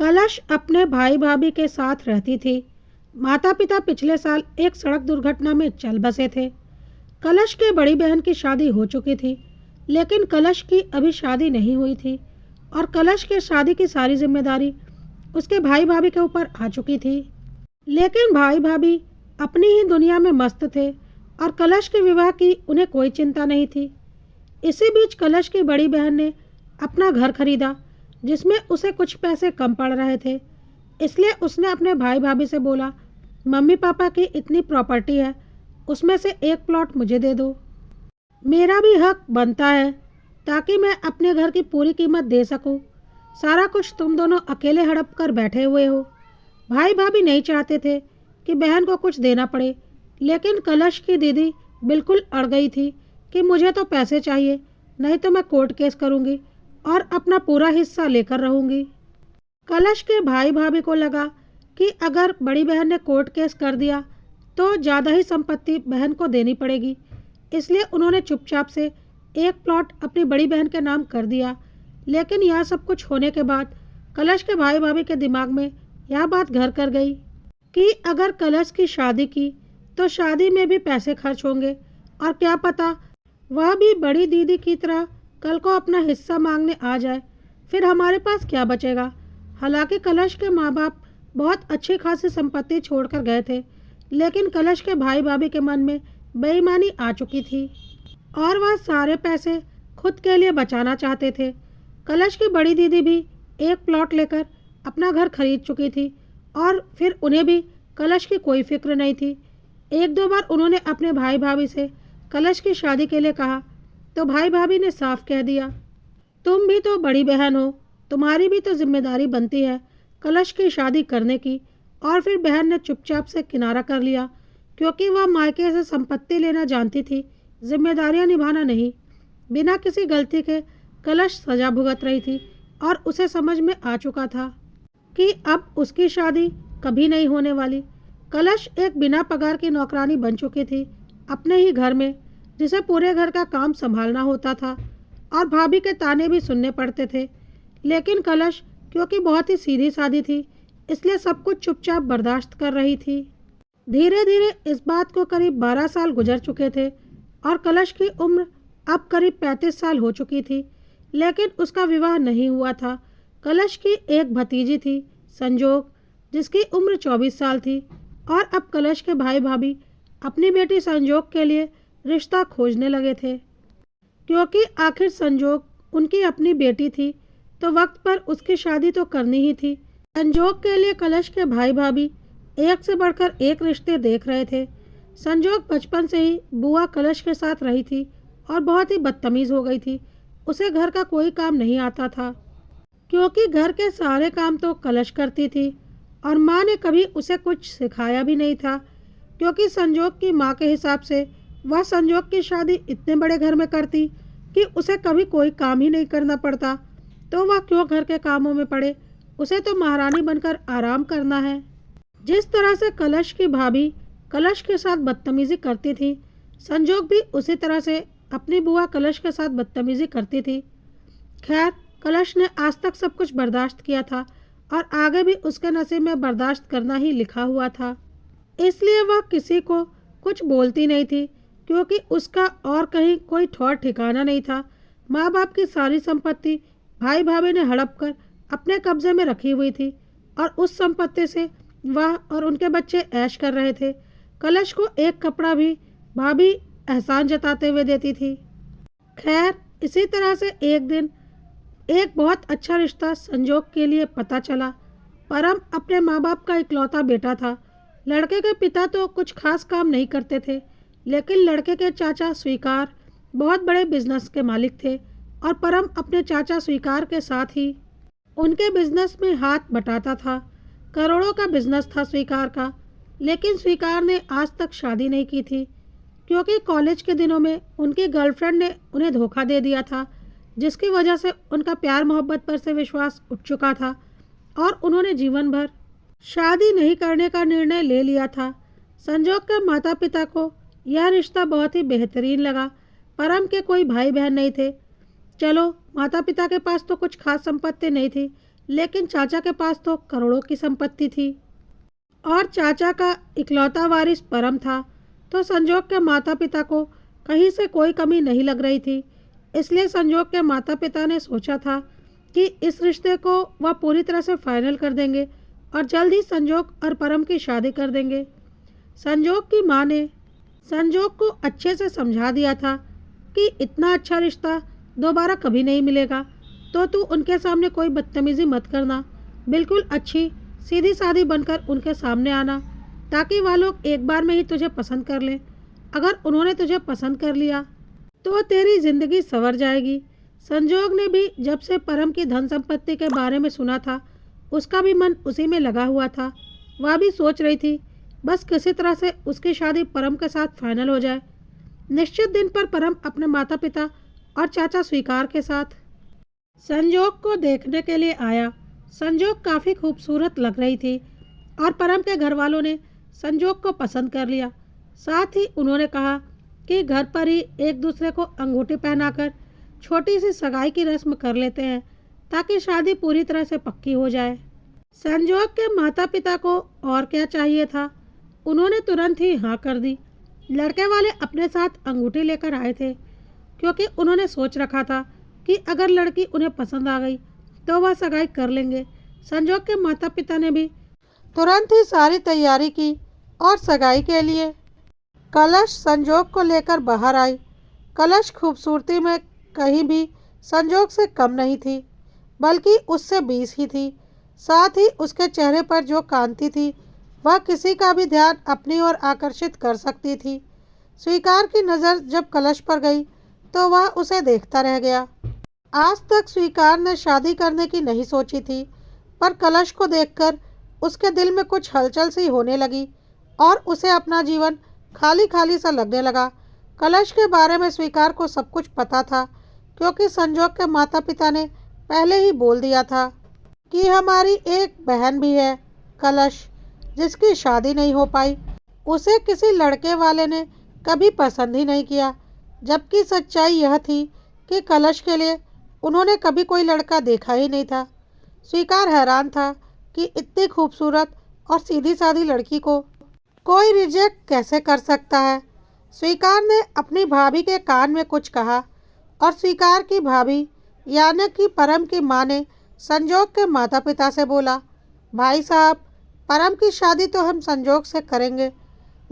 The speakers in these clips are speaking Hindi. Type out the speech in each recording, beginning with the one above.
कलश अपने भाई भाभी के साथ रहती थी। माता पिता पिछले साल एक सड़क दुर्घटना में चल बसे थे। कलश के बड़ी बहन की शादी हो चुकी थी, लेकिन कलश की अभी शादी नहीं हुई थी और कलश के शादी की सारी जिम्मेदारी उसके भाई भाभी के ऊपर आ चुकी थी। लेकिन भाई भाभी अपनी ही दुनिया में मस्त थे और कलश के विवाह की उन्हें कोई चिंता नहीं थी। इसी बीच कलश की बड़ी बहन ने अपना घर खरीदा, जिसमें उसे कुछ पैसे कम पड़ रहे थे। इसलिए उसने अपने भाई भाभी से बोला, मम्मी पापा की इतनी प्रॉपर्टी है, उसमें से एक प्लॉट मुझे दे दो। मेरा भी हक बनता है ताकि मैं अपने घर की पूरी कीमत दे सकूं। सारा कुछ तुम दोनों अकेले हड़प कर बैठे हुए हो। भाई भाभी नहीं चाहते थे कि बहन को कुछ देना पड़े, लेकिन कलश की दीदी बिल्कुल अड़ गई थी कि मुझे तो पैसे चाहिए, नहीं तो मैं कोर्ट केस करूंगी और अपना पूरा हिस्सा लेकर रहूंगी। कलश के भाई भाभी को लगा कि अगर बड़ी बहन ने कोर्ट केस कर दिया तो ज़्यादा ही संपत्ति बहन को देनी पड़ेगी। इसलिए उन्होंने चुपचाप से एक प्लॉट अपनी बड़ी बहन के नाम कर दिया। लेकिन यह सब कुछ होने के बाद कलश के भाई भाभी के दिमाग में यह बात घर कर गई कि अगर कलश की शादी की तो शादी में भी पैसे खर्च होंगे और क्या पता वह भी बड़ी दीदी की तरह कल को अपना हिस्सा मांगने आ जाए, फिर हमारे पास क्या बचेगा। हालांकि कलश के माँ बाप बहुत अच्छी खासी संपत्ति छोड़कर गए थे, लेकिन कलश के भाई भाभी के मन में बेईमानी आ चुकी थी और वह सारे पैसे खुद के लिए बचाना चाहते थे। कलश की बड़ी दीदी भी एक प्लॉट लेकर अपना घर खरीद चुकी थी और फिर उन्हें भी कलश की कोई फिक्र नहीं थी। एक दो बार उन्होंने अपने भाई भाभी से कलश की शादी के लिए कहा तो भाई भाभी ने साफ कह दिया, तुम भी तो बड़ी बहन हो, तुम्हारी भी तो जिम्मेदारी बनती है कलश की शादी करने की। और फिर बहन ने चुपचाप से किनारा कर लिया, क्योंकि वह मायके से संपत्ति लेना जानती थी, जिम्मेदारियां निभाना नहीं। बिना किसी गलती के कलश सजा भुगत रही थी और उसे समझ में आ चुका था कि अब उसकी शादी कभी नहीं होने वाली। कलश एक बिना पगार की नौकरानी बन चुकी थी अपने ही घर में, जिसे पूरे घर का काम संभालना होता था और भाभी के ताने भी सुनने पड़ते थे। लेकिन कलश क्योंकि बहुत ही सीधी सादी थी, इसलिए सब कुछ चुपचाप बर्दाश्त कर रही थी। धीरे धीरे इस बात को करीब 12 साल गुजर चुके थे और कलश की उम्र अब करीब 35 साल हो चुकी थी, लेकिन उसका विवाह नहीं हुआ था। कलश की एक भतीजी थी संजोग, जिसकी उम्र 24 साल थी और अब कलश के भाई भाभी अपनी बेटी संजोग के लिए रिश्ता खोजने लगे थे, क्योंकि आखिर संजोग उनकी अपनी बेटी थी तो वक्त पर उसकी शादी तो करनी ही थी। संजोग के लिए कलश के भाई भाभी एक से बढ़कर एक रिश्ते देख रहे थे। संजोग बचपन से ही बुआ कलश के साथ रही थी और बहुत ही बदतमीज हो गई थी। उसे घर का कोई काम नहीं आता था, क्योंकि घर के सारे काम तो कलश करती थी और माँ ने कभी उसे कुछ सिखाया भी नहीं था, क्योंकि संजोग की माँ के हिसाब से वह संजोग की शादी इतने बड़े घर में करती कि उसे कभी कोई काम ही नहीं करना पड़ता, तो वह क्यों घर के कामों में पड़े, उसे तो महारानी बनकर आराम करना है। जिस तरह से कलश की भाभी कलश के साथ बदतमीजी करती थी, संजोग भी उसी तरह से अपनी बुआ कलश के साथ बदतमीजी करती थी। खैर, कलश ने आज तक सब कुछ बर्दाश्त किया था और आगे भी उसके नसीब में बर्दाश्त करना ही लिखा हुआ था। इसलिए वह किसी को कुछ बोलती नहीं थी, क्योंकि उसका और कहीं कोई ठौर ठिकाना नहीं था। माँ बाप की सारी संपत्ति भाई भाभी ने हड़प कर अपने कब्जे में रखी हुई थी और उस संपत्ति से वह और उनके बच्चे ऐश कर रहे थे। कलश को एक कपड़ा भी भाभी एहसान जताते हुए देती थी। खैर, इसी तरह से एक दिन एक बहुत अच्छा रिश्ता संजोग के लिए पता चला। परम अपने माँ बाप का इकलौता बेटा था। लड़के के पिता तो कुछ खास काम नहीं करते थे, लेकिन लड़के के चाचा स्वीकार बहुत बड़े बिजनेस के मालिक थे और परम अपने चाचा स्वीकार के साथ ही उनके बिजनेस में हाथ बटाता था। करोड़ों का बिजनेस था स्वीकार का, लेकिन स्वीकार ने आज तक शादी नहीं की थी, क्योंकि कॉलेज के दिनों में उनकी गर्लफ्रेंड ने उन्हें धोखा दे दिया था, जिसकी वजह से उनका प्यार मोहब्बत पर से विश्वास उठ चुका था और उन्होंने जीवन भर शादी नहीं करने का निर्णय ले लिया था। संजोग के माता पिता को यह रिश्ता बहुत ही बेहतरीन लगा। परम के कोई भाई बहन नहीं थे। चलो, माता पिता के पास तो कुछ खास संपत्ति नहीं थी, लेकिन चाचा के पास तो करोड़ों की संपत्ति थी और चाचा का इकलौता वारिस परम था। तो संजोग के माता पिता को कहीं से कोई कमी नहीं लग रही थी। इसलिए संजोग के माता पिता ने सोचा था कि इस रिश्ते को वह पूरी तरह से फाइनल कर देंगे और जल्द ही संजोग और परम की शादी कर देंगे। संजोग की माँ ने संजोग को अच्छे से समझा दिया था कि इतना अच्छा रिश्ता दोबारा कभी नहीं मिलेगा, तो तू उनके सामने कोई बदतमीज़ी मत करना। बिल्कुल अच्छी सीधी सादी बनकर उनके सामने आना, ताकि वह लोग एक बार में ही तुझे पसंद कर लें। अगर उन्होंने तुझे पसंद कर लिया तो तेरी ज़िंदगी संवर जाएगी। संजोग ने भी जब से परम की धन संपत्ति के बारे में सुना था, उसका भी मन उसी में लगा हुआ था। वह भी सोच रही थी बस किसी तरह से उसकी शादी परम के साथ फाइनल हो जाए। निश्चित दिन पर परम अपने माता पिता और चाचा स्वीकार के साथ संजोग को देखने के लिए आया। संजोग काफ़ी खूबसूरत लग रही थी और परम के घर वालों ने संजोग को पसंद कर लिया। साथ ही उन्होंने कहा कि घर पर ही एक दूसरे को अंगूठी पहनाकर छोटी सी सगाई की रस्म कर लेते हैं, ताकि शादी पूरी तरह से पक्की हो जाए। संजोग के माता पिता को और क्या चाहिए था, उन्होंने तुरंत ही हाँ कर दी। लड़के वाले अपने साथ अंगूठी लेकर आए थे, क्योंकि उन्होंने सोच रखा था कि अगर लड़की उन्हें पसंद आ गई तो वह सगाई कर लेंगे। संजोग के माता पिता ने भी तुरंत ही सारी तैयारी की और सगाई के लिए कलश संजोग को लेकर बाहर आई। कलश खूबसूरती में कहीं भी संजोग से कम नहीं थी, बल्कि उससे 20 ही थी। साथ ही उसके चेहरे पर जो कांति थी वह किसी का भी ध्यान अपनी ओर आकर्षित कर सकती थी। स्वीकार की नज़र जब कलश पर गई तो वह उसे देखता रह गया। आज तक स्वीकार ने शादी करने की नहीं सोची थी, पर कलश को देखकर उसके दिल में कुछ हलचल सी होने लगी और उसे अपना जीवन खाली खाली सा लगने लगा। कलश के बारे में स्वीकार को सब कुछ पता था, क्योंकि संजोग के माता पिता ने पहले ही बोल दिया था कि हमारी एक बहन भी है कलश, जिसकी शादी नहीं हो पाई। उसे किसी लड़के वाले ने कभी पसंद ही नहीं किया, जबकि सच्चाई यह थी कि कलश के लिए उन्होंने कभी कोई लड़का देखा ही नहीं था। स्वीकार हैरान था कि इतनी खूबसूरत और सीधी सादी लड़की को कोई रिजेक्ट कैसे कर सकता है। स्वीकार ने अपनी भाभी के कान में कुछ कहा और स्वीकार की भाभी यानी कि परम की माँ ने संजोग के माता पिता से बोला, भाई साहब, परम की शादी तो हम संजोग से करेंगे,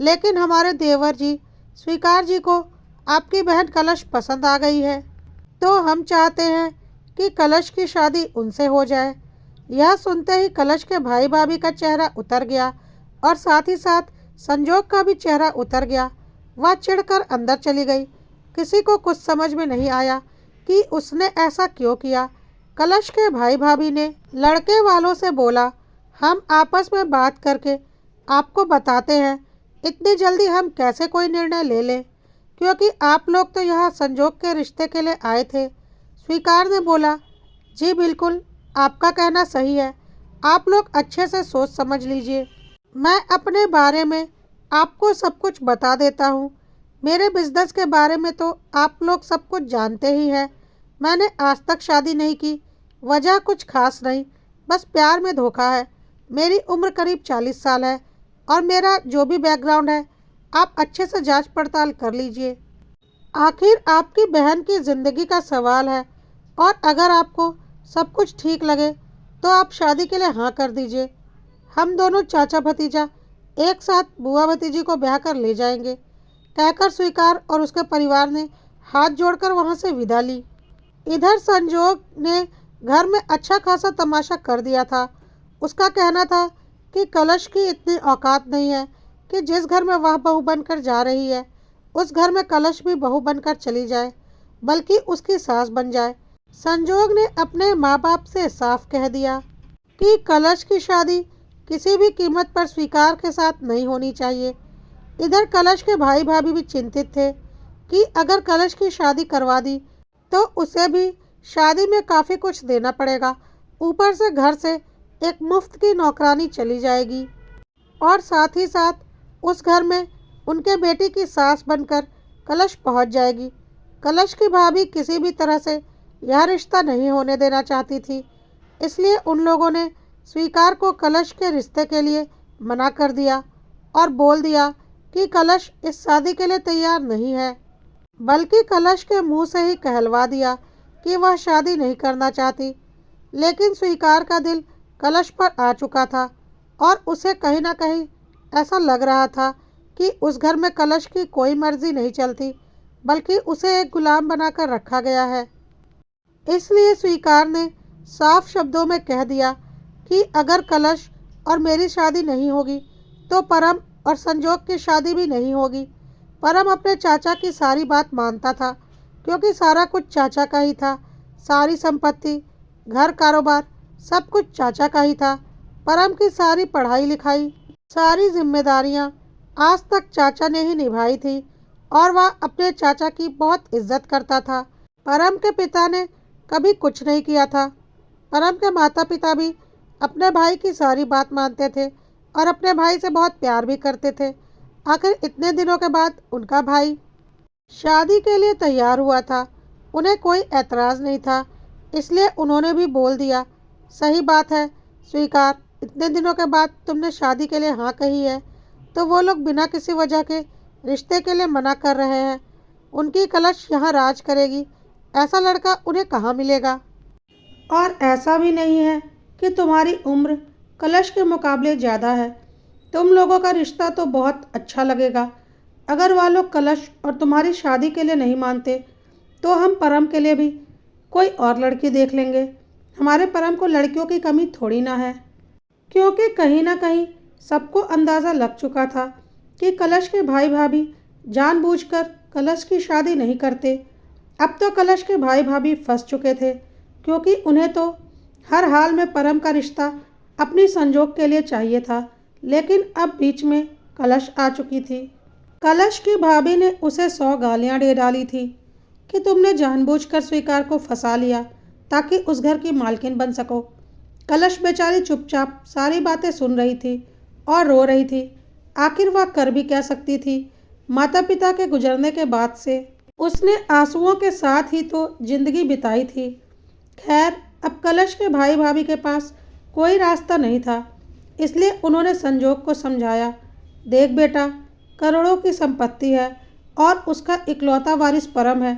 लेकिन हमारे देवर जी स्वीकार जी को आपकी बहन कलश पसंद आ गई है, तो हम चाहते हैं कि कलश की शादी उनसे हो जाए। यह सुनते ही कलश के भाई भाभी का चेहरा उतर गया और साथ ही साथ संजोग का भी चेहरा उतर गया। वह चिढ़कर अंदर चली गई। किसी को कुछ समझ में नहीं आया कि उसने ऐसा क्यों किया। कलश के भाई भाभी ने लड़के वालों से बोला, हम आपस में बात करके आपको बताते हैं। इतनी जल्दी हम कैसे कोई निर्णय ले लें, क्योंकि आप लोग तो यहाँ संजोग के रिश्ते के लिए आए थे। स्वीकार ने बोला, जी बिल्कुल, आपका कहना सही है। आप लोग अच्छे से सोच समझ लीजिए। मैं अपने बारे में आपको सब कुछ बता देता हूँ। मेरे बिजनेस के बारे में तो आप लोग सब कुछ जानते ही हैं। मैंने आज तक शादी नहीं की, वजह कुछ खास नहीं, बस प्यार में धोखा है। मेरी उम्र करीब 40 साल है और मेरा जो भी बैकग्राउंड है आप अच्छे से जांच पड़ताल कर लीजिए। आखिर आपकी बहन की ज़िंदगी का सवाल है और अगर आपको सब कुछ ठीक लगे तो आप शादी के लिए हाँ कर दीजिए। हम दोनों चाचा भतीजा एक साथ बुआ भतीजी को ब्याह कर ले जाएंगे। कहकर स्वीकार और उसके परिवार ने हाथ जोड़कर वहाँ से विदा ली। इधर संजोग ने घर में अच्छा खासा तमाशा कर दिया था। उसका कहना था कि कलश की इतनी औकात नहीं है कि जिस घर में वह बहू बनकर जा रही है उस घर में कलश भी बहू बनकर चली जाए, बल्कि उसकी सास बन जाए। संजोग ने अपने माँ बाप से साफ कह दिया कि कलश की शादी किसी भी कीमत पर स्वीकार के साथ नहीं होनी चाहिए। इधर कलश के भाई भाभी भी चिंतित थे कि अगर कलश की शादी करवा दी तो उसे भी शादी में काफ़ी कुछ देना पड़ेगा। ऊपर से घर से एक मुफ्त की नौकरानी चली जाएगी और साथ ही साथ उस घर में उनके बेटी की सास बनकर कलश पहुंच जाएगी। कलश की भाभी किसी भी तरह से यह रिश्ता नहीं होने देना चाहती थी। इसलिए उन लोगों ने स्वीकार को कलश के रिश्ते के लिए मना कर दिया और बोल दिया कि कलश इस शादी के लिए तैयार नहीं है। बल्कि कलश के मुंह से ही कहलवा दिया कि वह शादी नहीं करना चाहती। लेकिन स्वीकार का दिल कलश पर आ चुका था और उसे कहीं ना कहीं ऐसा लग रहा था कि उस घर में कलश की कोई मर्जी नहीं चलती, बल्कि उसे एक गुलाम बनाकर रखा गया है। इसलिए स्वीकार ने साफ शब्दों में कह दिया कि अगर कलश और मेरी शादी नहीं होगी तो परम और संजोग की शादी भी नहीं होगी। परम अपने चाचा की सारी बात मानता था, क्योंकि सारा कुछ चाचा का ही था। सारी संपत्ति, घर, कारोबार सब कुछ चाचा का ही था। परम की सारी पढ़ाई लिखाई, सारी जिम्मेदारियां आज तक चाचा ने ही निभाई थी और वह अपने चाचा की बहुत इज्जत करता था। परम के पिता ने कभी कुछ नहीं किया था। परम के माता पिता भी अपने भाई की सारी बात मानते थे और अपने भाई से बहुत प्यार भी करते थे। आखिर इतने दिनों के बाद उनका भाई शादी के लिए तैयार हुआ था। उन्हें कोई ऐतराज़ नहीं था, इसलिए उन्होंने भी बोल दिया, सही बात है स्वीकार, इतने दिनों के बाद तुमने शादी के लिए हाँ कही है। तो वो लोग बिना किसी वजह के रिश्ते के लिए मना कर रहे हैं। उनकी कलश यहाँ राज करेगी, ऐसा लड़का उन्हें कहाँ मिलेगा। और ऐसा भी नहीं है कि तुम्हारी उम्र कलश के मुकाबले ज़्यादा है। तुम लोगों का रिश्ता तो बहुत अच्छा लगेगा। अगर वह लोग कलश और तुम्हारी शादी के लिए नहीं मानते तो हम परम के लिए भी कोई और लड़की देख लेंगे। हमारे परम को लड़कियों की कमी थोड़ी ना है। क्योंकि कहीं ना कहीं सबको अंदाज़ा लग चुका था कि कलश के भाई भाभी जानबूझकर कलश की शादी नहीं करते। अब तो कलश के भाई भाभी फंस चुके थे, क्योंकि उन्हें तो हर हाल में परम का रिश्ता अपनी संजोग के लिए चाहिए था। लेकिन अब बीच में कलश आ चुकी थी। कलश की भाभी ने उसे 100 गालियां दे डाली थी कि तुमने जानबूझकर स्वीकार को फंसा लिया ताकि उस घर की मालकिन बन सको। कलश बेचारी चुपचाप सारी बातें सुन रही थी और रो रही थी। आखिर वह कर भी क्या सकती थी। माता पिता के गुजरने के बाद से उसने आंसुओं के साथ ही तो जिंदगी बिताई थी। खैर, अब कलश के भाई भाभी के पास कोई रास्ता नहीं था, इसलिए उन्होंने संजोग को समझाया, देख बेटा, करोड़ों की संपत्ति है और उसका इकलौता वारिस परम है।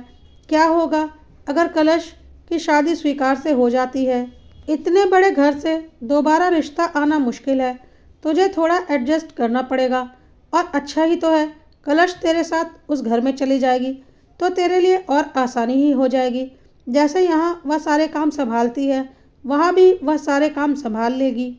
क्या होगा अगर कलश की शादी स्वीकार से हो जाती है। इतने बड़े घर से दोबारा रिश्ता आना मुश्किल है। तुझे थोड़ा एडजस्ट करना पड़ेगा। और अच्छा ही तो है, कलश तेरे साथ उस घर में चली जाएगी तो तेरे लिए और आसानी ही हो जाएगी। जैसे यहाँ वह सारे काम संभालती है, वहाँ भी वह सारे काम संभाल लेगी।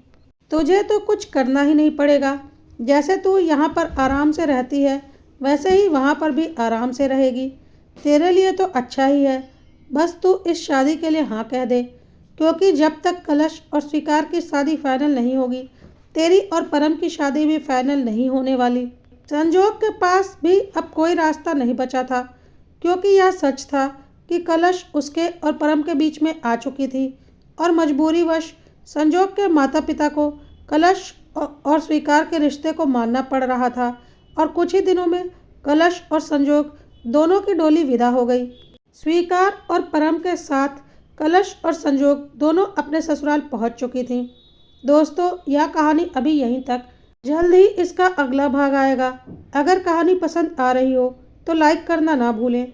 तुझे तो कुछ करना ही नहीं पड़ेगा। जैसे तू यहाँ पर आराम से रहती है, वैसे ही वहाँ पर भी आराम से रहेगी। तेरे लिए तो अच्छा ही है। बस तू इस शादी के लिए हाँ कह दे, क्योंकि जब तक कलश और स्वीकार की शादी फाइनल नहीं होगी, तेरी और परम की शादी भी फाइनल नहीं होने वाली। संजोग के पास भी अब कोई रास्ता नहीं बचा था, क्योंकि यह सच था कि कलश उसके और परम के बीच में आ चुकी थी और मजबूरीवश संजोग के माता पिता को कलश और स्वीकार के रिश्ते को मानना पड़ रहा था। और कुछ ही दिनों में कलश और संजोग दोनों की डोली विदा हो गई। स्वीकार और परम के साथ कलश और संजोग दोनों अपने ससुराल पहुंच चुकी थीं। दोस्तों, यह कहानी अभी यहीं तक। जल्द ही इसका अगला भाग आएगा। अगर कहानी पसंद आ रही हो तो लाइक करना ना भूलें।